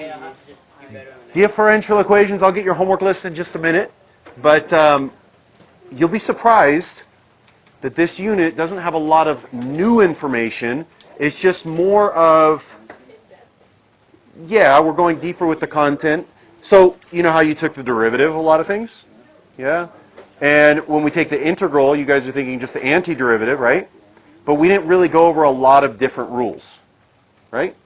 Okay, I'll have to just do better on the next. Differential equations, I'll get your homework list in just a minute. But you'll be surprised that this unit doesn't have a lot of new information. It's just more of, yeah, we're going deeper with the content. So, you know how you took the derivative of a lot of things? Yeah? And when we take the integral, you guys are thinking just the antiderivative, right? But we didn't really go over a lot of different rules, right?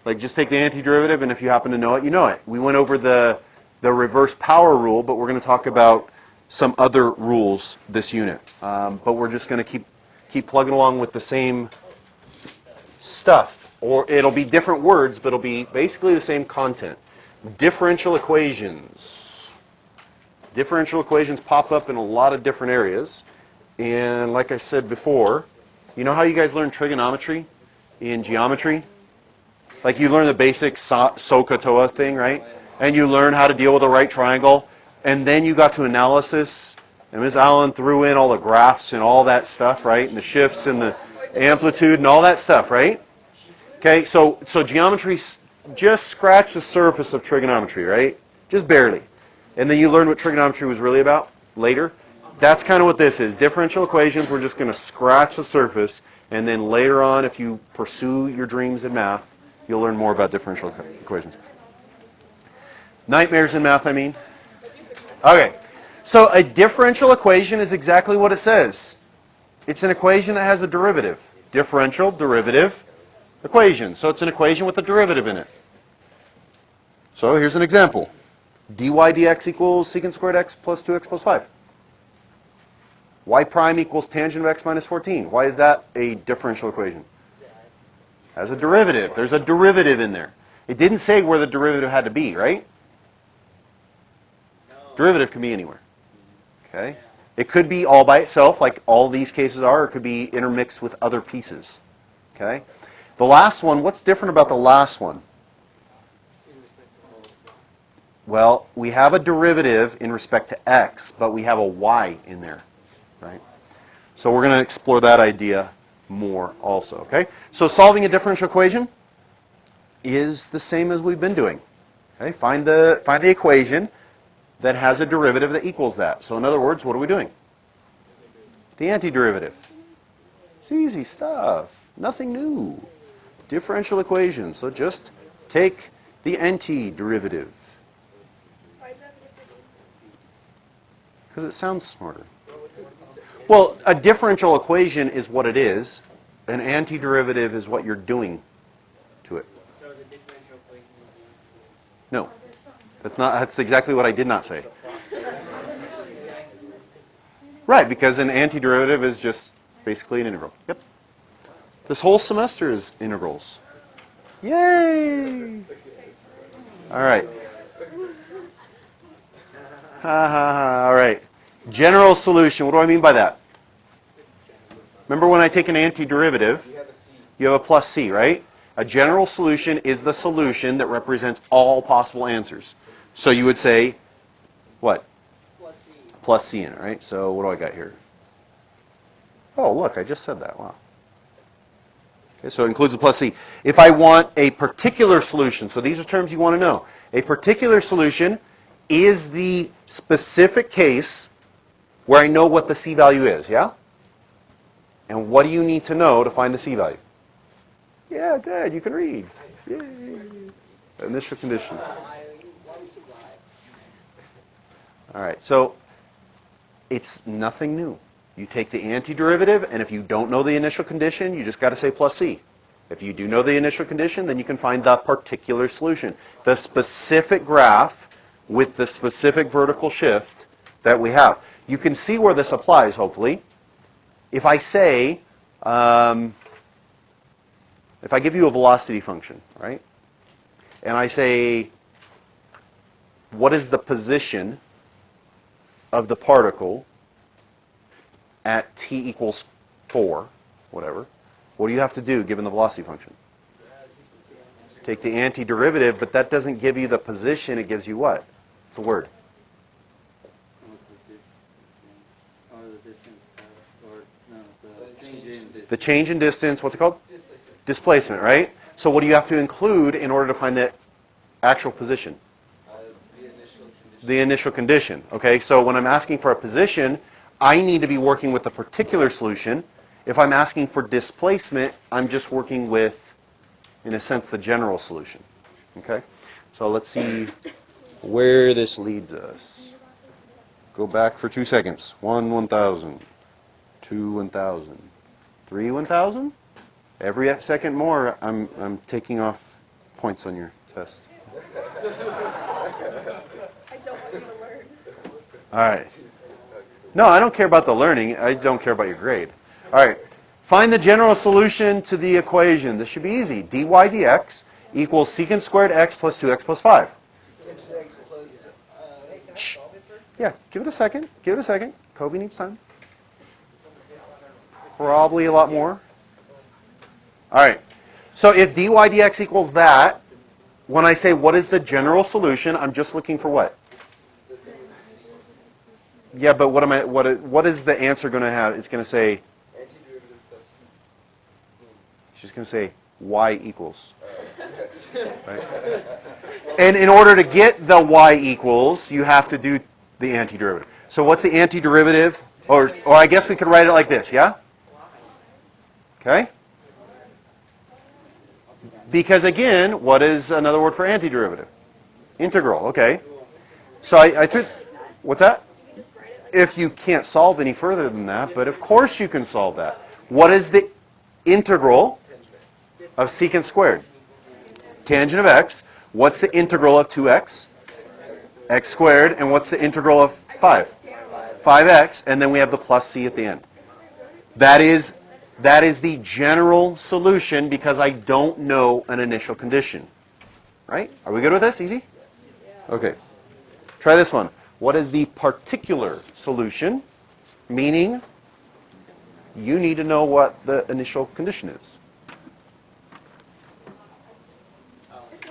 Like just take the antiderivative, and if you happen to know it, you know it. We went over the reverse power rule, but we're going to talk about some other rules this unit. But we're just going to keep plugging along with the same stuff. Or it'll be different words, but it'll be basically the same content. Differential equations. Differential equations pop up in a lot of different areas. And like I said before, you know how you guys learn trigonometry in geometry? Like you learn the basic SOHCAHTOA thing, right? And you learn how to deal with a right triangle. And then you got to analysis. And Ms. Allen threw in all the graphs and all that stuff, right? And the shifts and the amplitude and all that stuff, right? Okay, so geometry just scratched the surface of trigonometry, right? Just barely. And then you learn what trigonometry was really about later. That's kind of what this is. Differential equations, we're just going to scratch the surface. And then later on, if you pursue your dreams in math, you'll learn more about differential equations. Nightmares in math, I mean. Okay, so a differential equation is exactly what it says. It's an equation that has a derivative. Differential, derivative, equation. So it's an equation with a derivative in it. So here's an example. dy dx equals secant squared x plus 2x plus 5. Y prime equals tangent of x minus 14. Why is that a differential equation? Has a derivative. There's a derivative in there. It didn't say where the derivative had to be, right? Derivative can be anywhere. Okay? It could be all by itself, like all these cases are, or it could be intermixed with other pieces. Okay? The last one, what's different about the last one? Well, we have a derivative in respect to x, but we have a y in there, right? So we're going to explore that idea more also, okay? So solving a differential equation is the same as we've been doing. Okay? Find the equation that has a derivative that equals that. So in other words, what are we doing? The antiderivative. It's easy stuff. Nothing new. Differential equations. So just take the antiderivative. Because it sounds smarter. Well, a differential equation is what it is. An antiderivative is what you're doing to it. So the differential equation is No. That's exactly what I did not say. Right, because an antiderivative is just basically an integral. Yep. This whole semester is integrals. Yay! All right. All right. General solution. What do I mean by that? Remember when I take an antiderivative, you have a plus c, right? A general solution is the solution that represents all possible answers. So you would say, what? Plus c in it, right? So what do I got here? Oh, look, I just said that. Wow. Okay, so it includes the plus c. If I want a particular solution, so these are terms you want to know. A particular solution is the specific case where I know what the c value is, yeah? And what do you need to know to find the c value? Yeah, good, you can read. Yay. Initial condition. All right, so it's nothing new. You take the antiderivative, and if you don't know the initial condition, you just got to say plus c. If you do know the initial condition, then you can find the particular solution. The specific graph with the specific vertical shift that we have. You can see where this applies, hopefully. If I say, if I give you a velocity function, right? And I say, what is the position of the particle at t equals 4, whatever, what do you have to do given the velocity function? Take the antiderivative, but that doesn't give you the position, it gives you what? It's a word. The change in distance, what's it called? Displacement, right? So what do you have to include in order to find the actual position? The initial condition. The initial condition. Okay, so when I'm asking for a position, I need to be working with a particular solution. If I'm asking for displacement, I'm just working with, in a sense, the general solution. Okay, so let's see where this leads us. Go back for 2 seconds. 1, 1,000. 2, 1,000. 3, 1,000. Every second more, I'm taking off points on your test. I don't want you to learn. All right. No, I don't care about the learning. I don't care about your grade. All right. Find the general solution to the equation. This should be easy. dy dx equals secant squared x plus 2x plus 5. Shh. Yeah, give it a second. Give it a second. Kobe needs time. Probably a lot more. All right. So if dy dx equals that, when I say what is the general solution, I'm just looking for what? Yeah, but what is the answer going to have? It's going to say, it's just going to say y equals. Right? And in order to get the y equals, you have to do the antiderivative. So what's the antiderivative? Or I guess we could write it like this, yeah? Okay? Because again, what is another word for antiderivative? Integral, okay. So I threw, what's that? If you can't solve any further than that, but of course you can solve that. What is the integral of secant squared? Tangent of x. What's the integral of 2x? X squared. And what's the integral of 5? 5x. And then we have the plus c at the end. That is the general solution because I don't know an initial condition. Right? Are we good with this? Easy? Okay. Try this one. What is the particular solution? Meaning, you need to know what the initial condition is.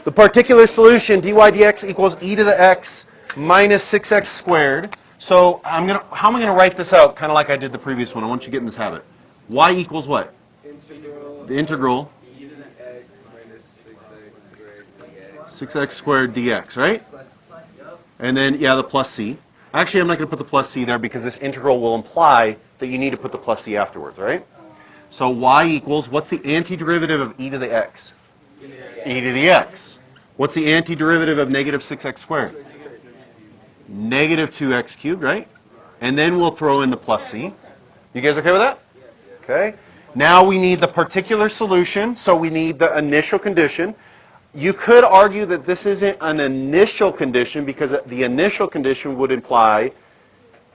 The particular solution, dy dx equals e to the x minus 6x squared. So how am I going to write this out? Kind of like I did the previous one. I want you to get in this habit. Y equals what? The integral. E to the x minus 6x squared dx. 6x squared dx, right? And then, yeah, the plus c. Actually, I'm not going to put the plus c there because this integral will imply that you need to put the plus c afterwards, right? So y equals, what's the antiderivative of e to the x? E to the x. What's the antiderivative of negative 6x squared? Negative 2x cubed, right? And then we'll throw in the plus c. You guys okay with that? Okay. Now we need the particular solution, so we need the initial condition. You could argue that this isn't an initial condition because the initial condition would imply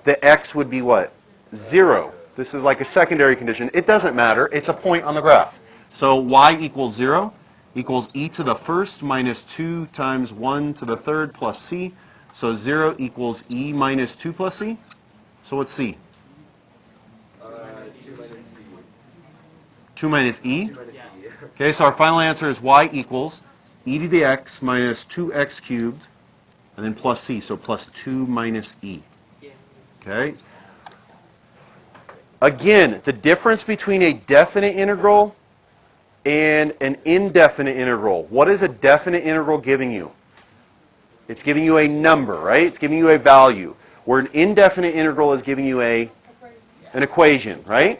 that x would be what? 0. This is like a secondary condition. It doesn't matter. It's a point on the graph. So y equals 0 equals e to the first minus 2 times 1 to the third plus c. So 0 equals e minus 2 plus c. So what's c? 2 minus e. Okay, so our final answer is y equals e to the x minus 2x cubed, and then plus c, so plus 2 minus e. Okay? Again, the difference between a definite integral and an indefinite integral. What is a definite integral giving you? It's giving you a number, right? It's giving you a value. Where an indefinite integral is giving you an equation, right?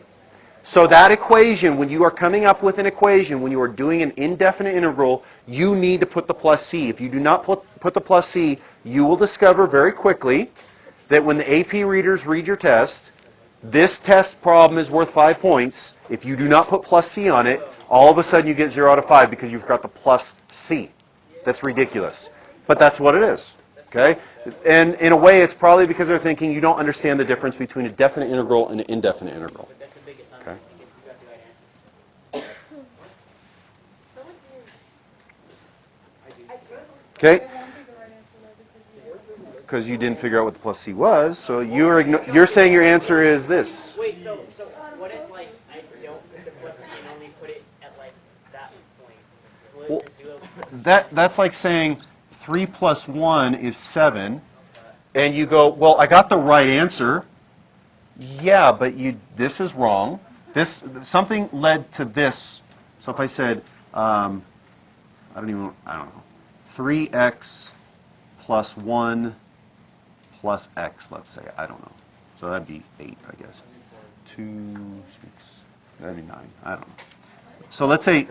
So that equation, when you are coming up with an equation, when you are doing an indefinite integral, you need to put the plus c. If you do not put the plus c, you will discover very quickly that when the AP readers read your test, this test problem is worth 5 points. If you do not put plus c on it, all of a sudden you get 0 out of 5 because you've got the plus c. That's ridiculous. But that's what it is. Okay? And in a way, it's probably because they're thinking you don't understand the difference between a definite integral and an indefinite integral. Okay. Okay. Because you didn't figure out what the plus c was, so you're saying your answer is this. Wait, so what if like I don't put the plus c and only put it at like that point? Will it just do it? That's like saying 3 plus 1 is 7, and you go, well, I got the right answer. Yeah, but this is wrong. Something led to this. So if I said, I don't know, 3x plus 1 plus x, let's say. I don't know. So that'd be 8, I guess. 2, 6, that'd be 9. I don't know. So let's say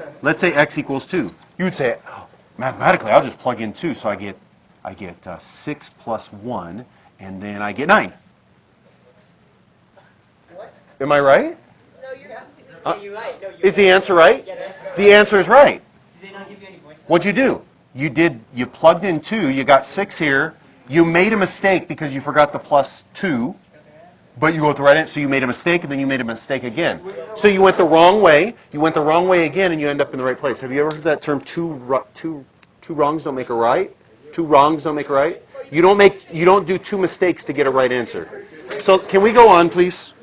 x equals 2. You would say, oh, mathematically, I'll just plug in 2. So I get 6 plus 1, and then I get 9. What? Am I right? No, you're right. No, is the answer right? The answer is right. Did they not give you any points? What'd you do? You plugged in 2, you got 6 here. You made a mistake because you forgot the plus 2, but you wrote the right answer, so you made a mistake, and then you made a mistake again. So you went the wrong way, again, and you end up in the right place. Have you ever heard that term, two wrongs don't make a right? 2 wrongs don't make a right? You don't do 2 mistakes to get a right answer. So can we go on, please?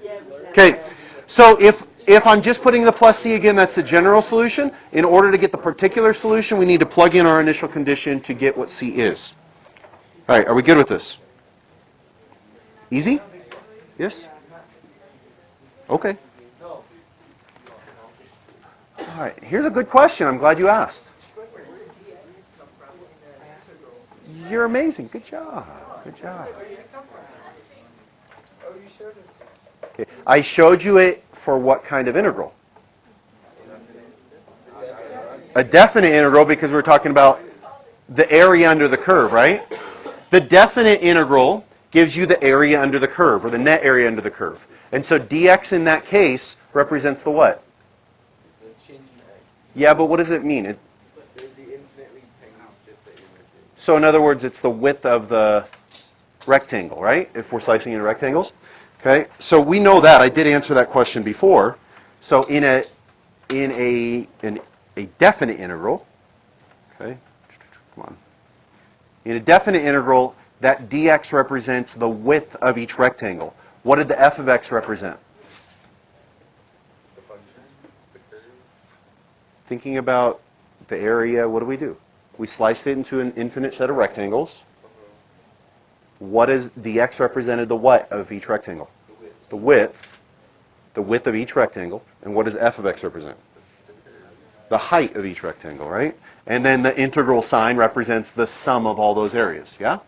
Okay, so if I'm just putting the plus c again, that's the general solution. In order to get the particular solution, we need to plug in our initial condition to get what c is. All right, are we good with this? Easy? Yes? Okay. All right, here's a good question. I'm glad you asked. You're amazing. Good job. Good job. Okay. I showed you it for what kind of integral? A definite integral, because we're talking about the area under the curve, right? The definite integral gives you the area under the curve, or the net area under the curve. And so dx in that case represents the what? Yeah, but what does it mean? So in other words, it's the width of the rectangle, right? If we're slicing into rectangles. Okay, so we know that. I did answer that question before. So in a definite integral, okay, come on. In a definite integral, that dx represents the width of each rectangle. What did the f of x represent? The function, the curve. Thinking about the area, what do? We sliced it into an infinite set of rectangles. What is dx represented the what of each rectangle? The width. The width of each rectangle. And what does f of x represent? The height of each rectangle, right? And then the integral sign represents the sum of all those areas, yeah?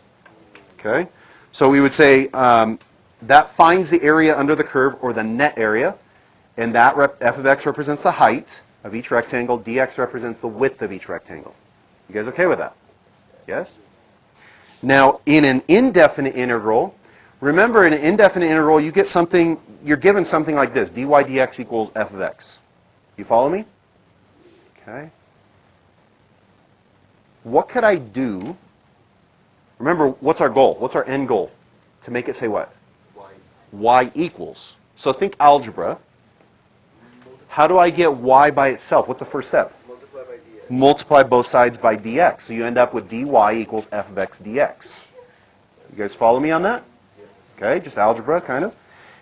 Okay. So we would say that finds the area under the curve, or the net area, and that f of x represents the height of each rectangle. Dx represents the width of each rectangle. You guys okay with that? Yes? Now, in an indefinite integral, remember, in an indefinite integral, you're given something like this, dy dx equals f of x. You follow me? Okay. What could I do? Remember, what's our goal? What's our end goal? To make it say what? Y equals. So think algebra. How do I get y by itself? What's the first step? Multiply by dx. Multiply both sides by dx. So you end up with dy equals f of x dx. You guys follow me on that? Okay, just algebra, kind of.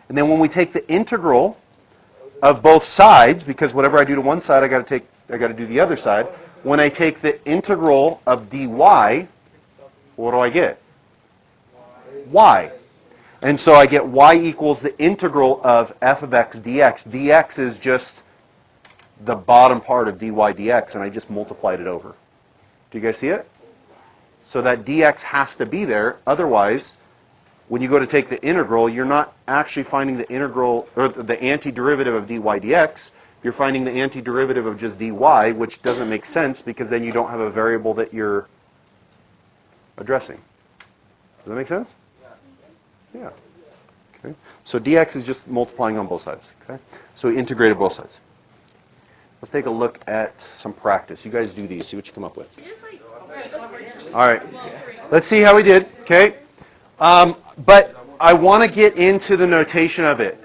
And then when we take the integral of both sides, because whatever I do to one side, I got to do the other side. When I take the integral of dy, what do I get? Y. And so I get y equals the integral of f of x dx. Dx is just the bottom part of dy dx, and I just multiplied it over. Do you guys see it? So that dx has to be there. Otherwise, when you go to take the integral, you're not actually finding the integral, or the antiderivative of dy dx. You're finding the antiderivative of just dy, which doesn't make sense because then you don't have a variable that you're addressing. Does that make sense? Yeah. Okay. So dx is just multiplying on both sides. Okay. So we integrated both sides. Let's take a look at some practice. You guys do these. See what you come up with. All right. Let's see how we did. Okay. But I want to get into the notation of it,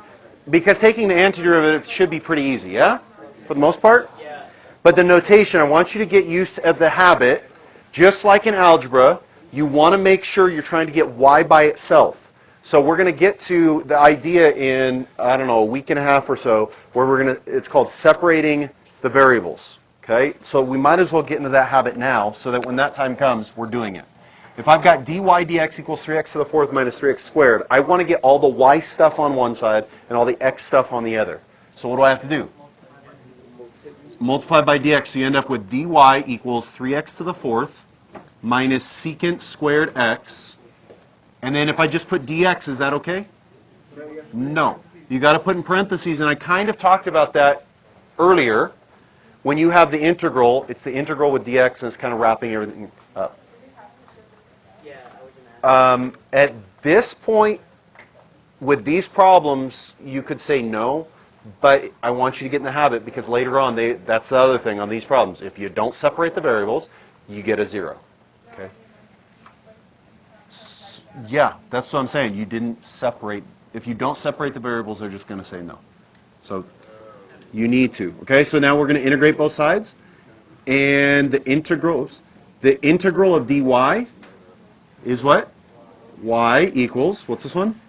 because taking the antiderivative should be pretty easy, yeah? For the most part? Yeah. But the notation, I want you to get used to the habit, just like in algebra, you want to make sure you're trying to get y by itself. So we're going to get to the idea in, I don't know, a week and a half or so, where it's called separating the variables, okay? So we might as well get into that habit now, so that when that time comes, we're doing it. If I've got dy dx equals 3x to the fourth minus 3x squared, I want to get all the y stuff on one side and all the x stuff on the other. So what do I have to do? Multiply by dx, so you end up with dy equals 3x to the fourth minus secant squared x. And then if I just put dx, is that okay? No. You got to put in parentheses, and I kind of talked about that earlier. When you have the integral, it's the integral with dx, and it's kind of wrapping everything up. Yeah, I was gonna ask. At this point, with these problems, you could say no, but I want you to get in the habit, because later on, that's the other thing on these problems. If you don't separate the variables, you get a 0. Okay? Yeah, that's what I'm saying. You didn't separate. If you don't separate the variables, they're just going to say no. So you need to. Okay, so now we're going to integrate both sides. And the integral of dy is what? Y equals, what's this one?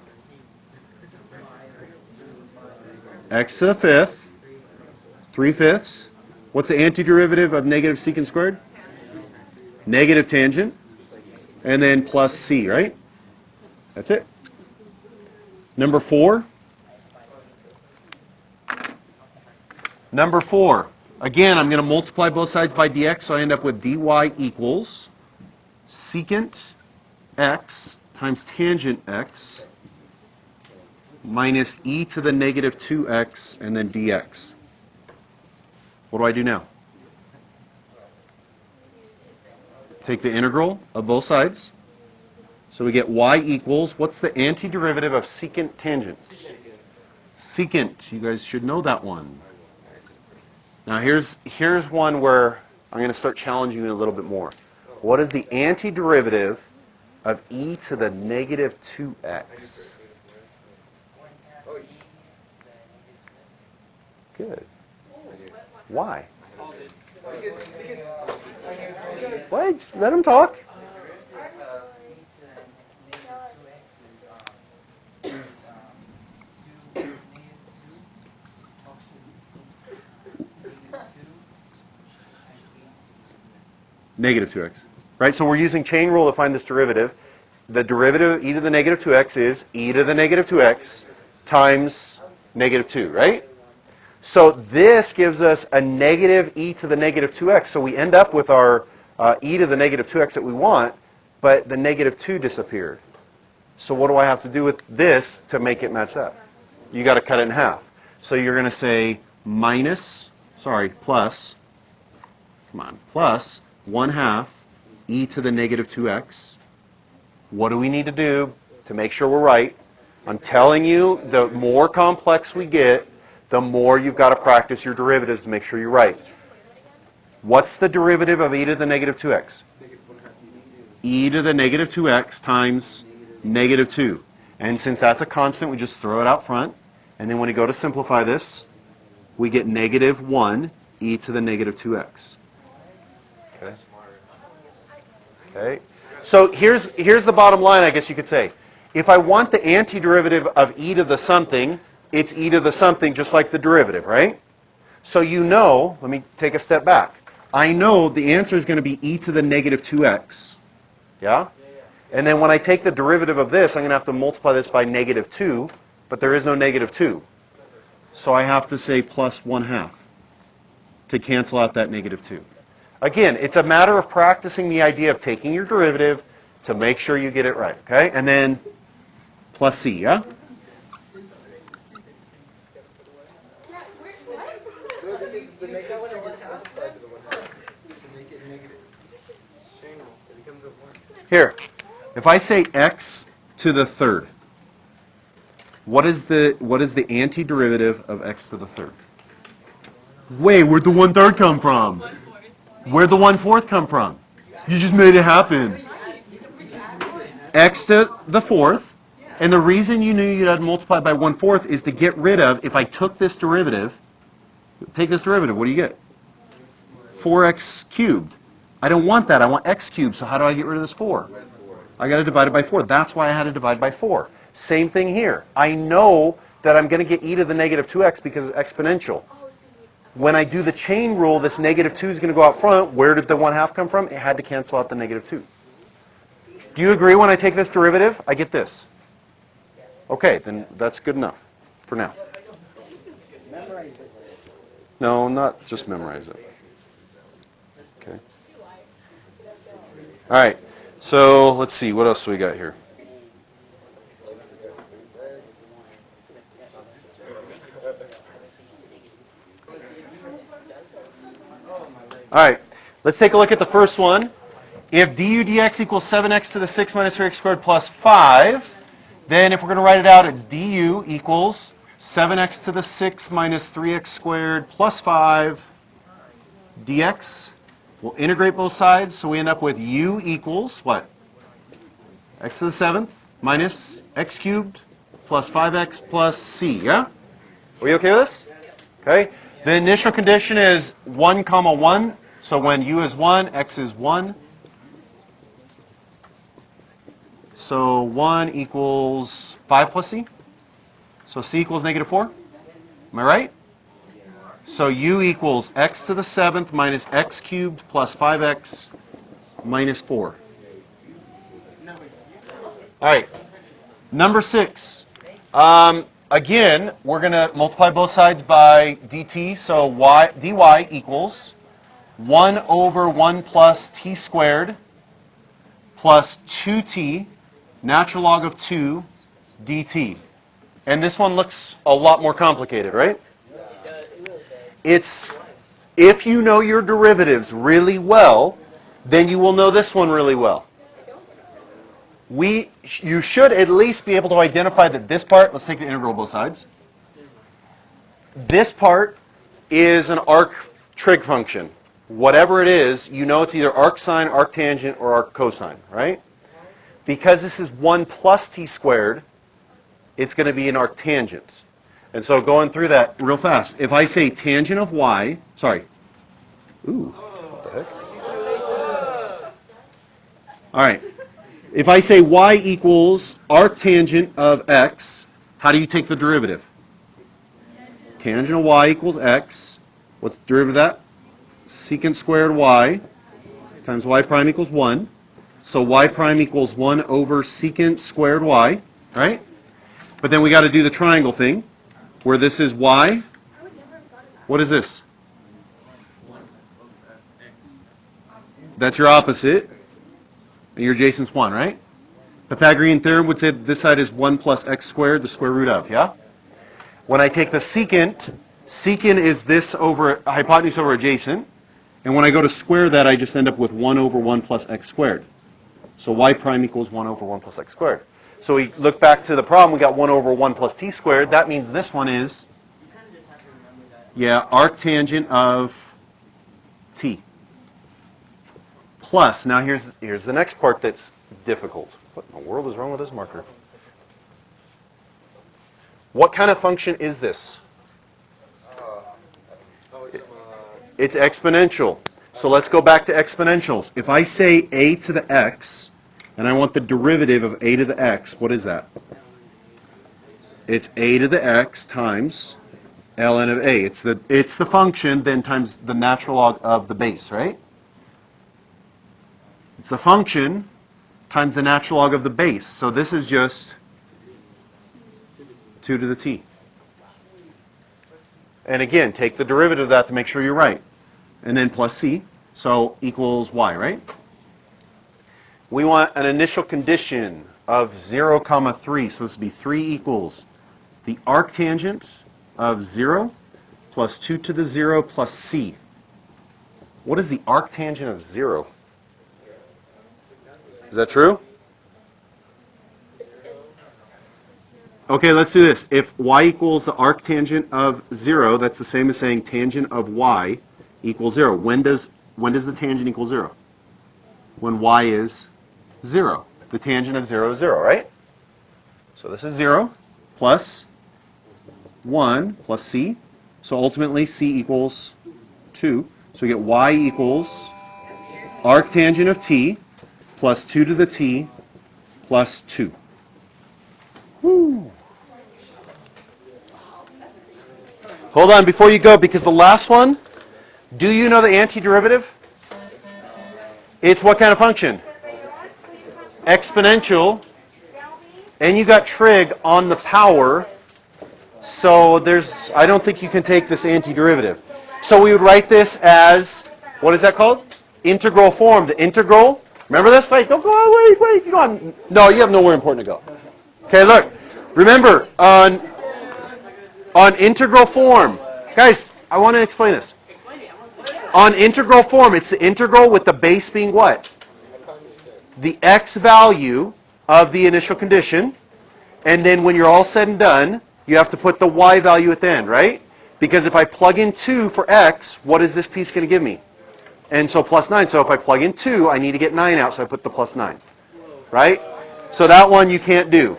X to the 5th, 3/5. What's the antiderivative of negative secant squared? Negative tangent. And then plus c, right? That's it. Number 4. Number 4. Again, I'm going to multiply both sides by dx, so I end up with dy equals secant x times tangent x minus e to the negative 2x and then dx. What do I do now? Take the integral of both sides. So we get y equals, what's the antiderivative of secant tangent? Secant. You guys should know that one. Now here's one where I'm going to start challenging you a little bit more. What is the antiderivative of e to the negative 2x? Good. Why? What? Just let him talk. Negative 2x. Right? So we're using chain rule to find this derivative. The derivative of e to the negative 2x is e to the negative 2x times negative 2, right? So this gives us a negative e to the negative 2x. So we end up with our e to the negative 2x that we want, but the negative 2 disappeared. So what do I have to do with this to make it match that? You got to cut it in half. So you're going to say plus 1/2 e to the negative 2x. What do we need to do to make sure we're right? I'm telling you, the more complex we get, the more you've got to practice your derivatives to make sure you're right. What's the derivative of e to the negative 2x? E to the negative 2x times negative 2. And since that's a constant, we just throw it out front. And then when we go to simplify this, we get negative 1 e to the negative 2x. Okay. Okay. So here's the bottom line, I guess you could say. If I want the antiderivative of e to the something, it's e to the something just like the derivative, right? So you know, let me take a step back. I know the answer is going to be e to the negative 2x. Yeah? And then when I take the derivative of this, I'm going to have to multiply this by negative 2, but there is no negative 2. So I have to say plus 1/2 to cancel out that negative 2. Again, it's a matter of practicing the idea of taking your derivative to make sure you get it right, okay? And then plus c, yeah? Here, if I say x to the third, what is the antiderivative of x to the third? Wait, where'd the 1/3 come from? Where'd the 1/4 come from? You just made it happen. X to the 4th, and the reason you knew you'd have to multiply by 1/4 is to get rid of, if I took this derivative, take this derivative, what do you get? 4x cubed. I don't want that. I want x cubed. So how do I get rid of this 4? I got to divide it by 4. That's why I had to divide by 4. Same thing here. I know that I'm going to get e to the negative 2x because it's exponential. When I do the chain rule, this negative 2 is going to go out front. Where did the 1/2 come from? It had to cancel out the negative 2. Do you agree when I take this derivative, I get this? Okay, then that's good enough for now. No, not just memorize it. Okay. All right. So let's see. What else do we got here? All right. Let's take a look at the first one. If du dx equals 7x to the 6 minus 3x squared plus 5, then if we're going to write it out, it's du equals 7x to the 6 minus 3x squared plus 5 dx. We'll integrate both sides, so we end up with u equals what? X to the 7th minus x cubed plus 5x plus c, yeah? Are we okay with this? Okay. The initial condition is 1, 1. So when u is 1, x is 1. So 1 equals 5 plus c. So c equals negative 4. Am I right? So u equals x to the 7th minus x cubed plus 5x minus 4. All right. Number 6. Again, we're going to multiply both sides by dt. So dy equals 1 over 1 plus t squared plus 2t, natural log of 2 dt. And this one looks a lot more complicated, right? It's, if you know your derivatives really well, then you will know this one really well. You should at least be able to identify that this part, let's take the integral both sides. This part is an arc trig function. Whatever it is, you know it's either arcsine, arctangent, or arccosine, right? Because this is 1 plus t squared, it's going to be an arctangent. And so going through that real fast, if I say tangent of y, sorry. Ooh, what the heck? All right. If I say y equals arctangent of x, how do you take the derivative? Tangent of y equals x. What's the derivative of that? Secant squared y times y prime equals 1. So y prime equals 1 over secant squared y, right? But then we got to do the triangle thing, where this is y. What is this? That's your opposite. And your adjacent's 1, right? Pythagorean theorem would say that this side is 1 plus x squared, the square root of, yeah? When I take the secant, secant is this over hypotenuse over adjacent. And when I go to square that, I just end up with 1 over 1 plus x squared. So y prime equals 1 over 1 plus x squared. So we look back to the problem, we got 1 over 1 plus t squared. That means this one is, yeah, arctangent of t. Plus, now here's the next part that's difficult. What in the world is wrong with this marker? What kind of function is this? It's exponential. So let's go back to exponentials. If I say a to the x, and I want the derivative of a to the x, what is that? It's a to the x times ln of a. It's the function then times the natural log of the base, right? It's the function times the natural log of the base. So this is just 2 to the t. And again, take the derivative of that to make sure you're right. And then plus c, so equals y, right? We want an initial condition of 0, 3. So this would be 3 equals the arctangent of 0 plus 2 to the 0 plus c. What is the arctangent of 0? Is that true? Okay, let's do this. If y equals the arctangent of 0, that's the same as saying tangent of y equals 0. When does the tangent equal 0? When y is 0. The tangent of 0 is 0, right? So this is 0 plus 1 plus c. So ultimately c equals 2. So we get y equals arctangent of t plus 2 to the t plus 2. Woo. Hold on before you go, because the last one, do you know the antiderivative? It's what kind of function? Exponential. And you got trig on the power. So I don't think you can take this antiderivative. So we would write this as, what is that called? Integral form. The integral Remember this? Wait, don't go. Wait. You don't have, no, you have nowhere important to go. Okay, look. Remember, on integral form, guys, I want to explain this. On integral form, it's the integral with the base being what? The x value of the initial condition. And then when you're all said and done, you have to put the y value at the end, right? Because if I plug in 2 for x, what is this piece going to give me? And so plus 9. So if I plug in 2, I need to get 9 out, so I put the plus 9. Right? So that one you can't do.